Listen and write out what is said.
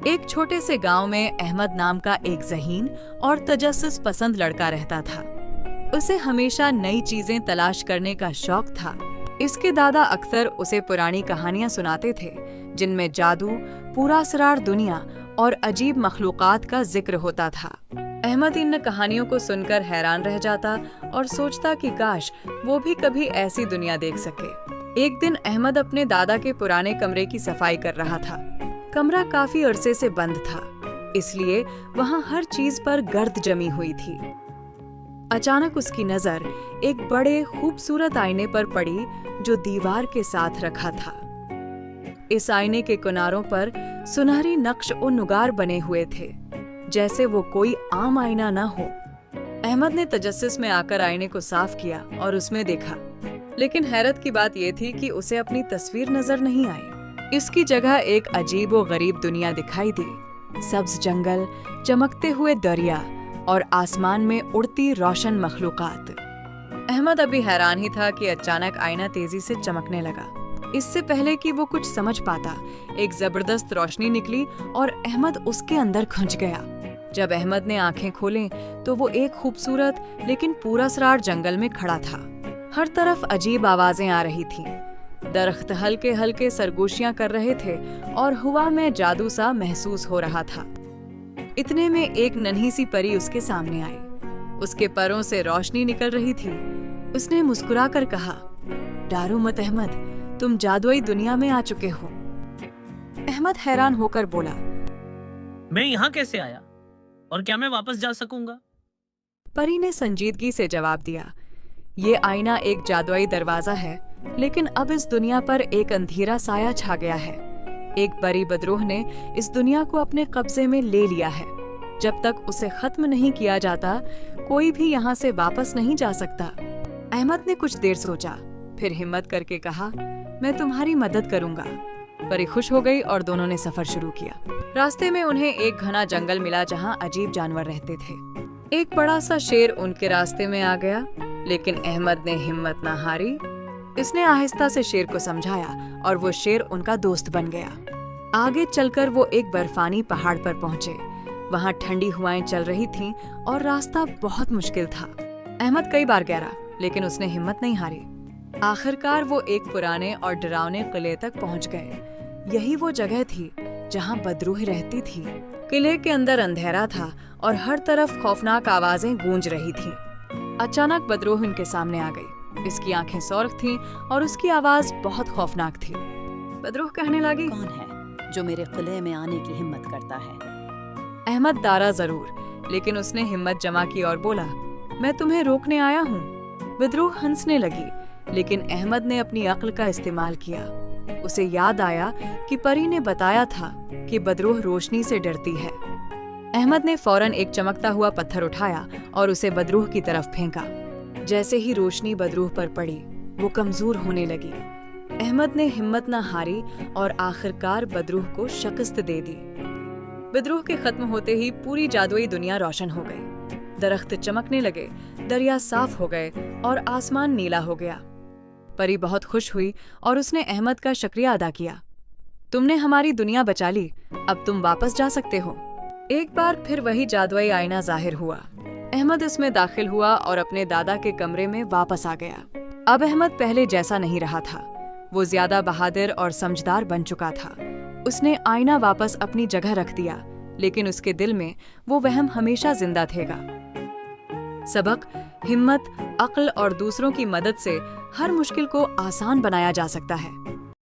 एक छोटे से गांव में अहमद नाम का एक ज़हीन और तजस्सुस पसंद लड़का रहता था। उसे हमेशा नई चीजें तलाश करने का शौक था। इसके दादा अक्सर उसे पुरानी कहानियां सुनाते थे, जिनमें जादू, पुरअसरार दुनिया और अजीब मखलूकात का जिक्र होता था। अहमद इन कहानियों को सुनकर हैरान रह जाता और सोचता कि काश वो भी कभी ऐसी दुनिया देख सके। एक दिन अहमद अपने दादा के पुराने कमरे की सफाई कर रहा था। कमरा काफी अरसे से बंद था, इसलिए वहाँ हर चीज पर गर्द जमी हुई थी। अचानक उसकी नजर एक बड़े खूबसूरत आईने पर पड़ी जो दीवार के साथ रखा था। इस आईने के किनारों पर सुनहरी नक्श और नुगार बने हुए थे, जैसे वो कोई आम आईना न हो। अहमद ने तजस्सुस में आकर आईने को साफ किया और उसमें देखा, लेकिन हैरत की बात यह थी कि उसे अपनी तस्वीर नजर नहीं आई। इसकी जगह एक अजीब और गरीब दुनिया दिखाई दी। सब्ज जंगल, चमकते हुए दरिया और आसमान में उड़ती रोशन मखलूकात। अहमद अभी हैरान ही था कि अचानक आईना तेजी से चमकने लगा। इससे पहले कि वो कुछ समझ पाता, एक जबरदस्त रोशनी निकली और अहमद उसके अंदर खुंच गया। जब अहमद ने आंखें खोलें तो वो एक खूबसूरत लेकिन पुरअसरार जंगल में खड़ा था। हर तरफ अजीब आवाजें आ रही थीं। दरख्त हल्के हल्के सरगोशियां कर रहे थे और हवा में जादू सा महसूस हो रहा था। इतने में एक नन्ही सी परी उसके सामने आई। उसके पैरों से रोशनी निकल रही थी। उसने मुस्कुराकर कहा, "डरो मत अहमद, तुम जादुई दुनिया में आ चुके हो।" अहमद हैरान होकर बोला, मैं यहाँ कैसे आया और क्या मैं वापस जा सकूंगा? परी ने संजीदगी से जवाब दिया, "ये आईना एक जादुई दरवाजा है, लेकिन अब इस दुनिया पर एक अंधेरा साया छा गया है। एक बड़ी बदरूह ने इस दुनिया को अपने कब्जे में ले लिया है। जब तक उसे खत्म नहीं किया जाता, कोई भी यहाँ से वापस नहीं जा सकता।" अहमद ने कुछ देर सोचा, फिर हिम्मत करके कहा, "मैं तुम्हारी मदद करूंगा।" परी खुश हो गई और दोनों ने सफर शुरू किया। रास्ते में उन्हें एक घना जंगल मिला जहाँ अजीब जानवर रहते थे। एक बड़ा सा शेर उनके रास्ते में आ गया, लेकिन अहमद ने हिम्मत न हारी। इसने आहिस्ता से शेर को समझाया और वो शेर उनका दोस्त बन गया। आगे चलकर वो एक बर्फानी पहाड़ पर पहुंचे। वहाँ ठंडी हवाएं चल रही थीं और रास्ता बहुत मुश्किल था। अहमद कई बार गिरा, लेकिन उसने हिम्मत नहीं हारी। आखिरकार वो एक पुराने और डरावने किले तक पहुंच गए। यही वो जगह थी जहाँ बदरूह रहती थी। किले के अंदर अंधेरा था और हर तरफ खौफनाक आवाजें गूंज रही थीं। अचानक बदरूह उनके सामने आ गई। इसकी आंखें सौर्ख थीं और उसकी आवाज बहुत खौफनाक थी। बदरूह कहने लगी, "कौन है जो मेरे किले में आने की हिम्मत करता है?" अहमद दारा जरूर, लेकिन उसने हिम्मत जमा की और बोला, "मैं तुम्हें रोकने आया हूँ।" बदरूह हंसने लगी, लेकिन अहमद ने अपनी अक्ल का इस्तेमाल किया। उसे याद आया कि परी ने बताया था कि बदरूह रोशनी से डरती है। अहमद ने फौरन एक चमकता हुआ पत्थर उठाया और उसे बदरूह की तरफ फेंका। जैसे ही रोशनी बदरूह पर पड़ी, वो कमजोर होने लगी। अहमद ने हिम्मत न हारी और आखिरकार बदरूह को शिकस्त दे दी। बदरूह के खत्म होते ही पूरी जादुई दुनिया रोशन हो गई। दरख्त चमकने लगे, दरिया साफ हो गए और आसमान नीला हो गया। परी बहुत खुश हुई और उसने अहमद का शुक्रिया अदा किया। "तुमने हमारी दुनिया बचा ली, अब तुम वापस जा सकते हो।" एक बार फिर वही जादुई आईना जाहिर हुआ। अहमद इसमें दाखिल हुआ और अपने दादा के कमरे में वापस आ गया। अब अहमद पहले जैसा नहीं रहा था। वो ज्यादा बहादुर और समझदार बन चुका था। उसने आईना वापस अपनी जगह रख दिया, लेकिन उसके दिल में वो वहम हमेशा जिंदा थेगा। सबक: हिम्मत, अक्ल और दूसरों की मदद से हर मुश्किल को आसान बनाया जा सकता है।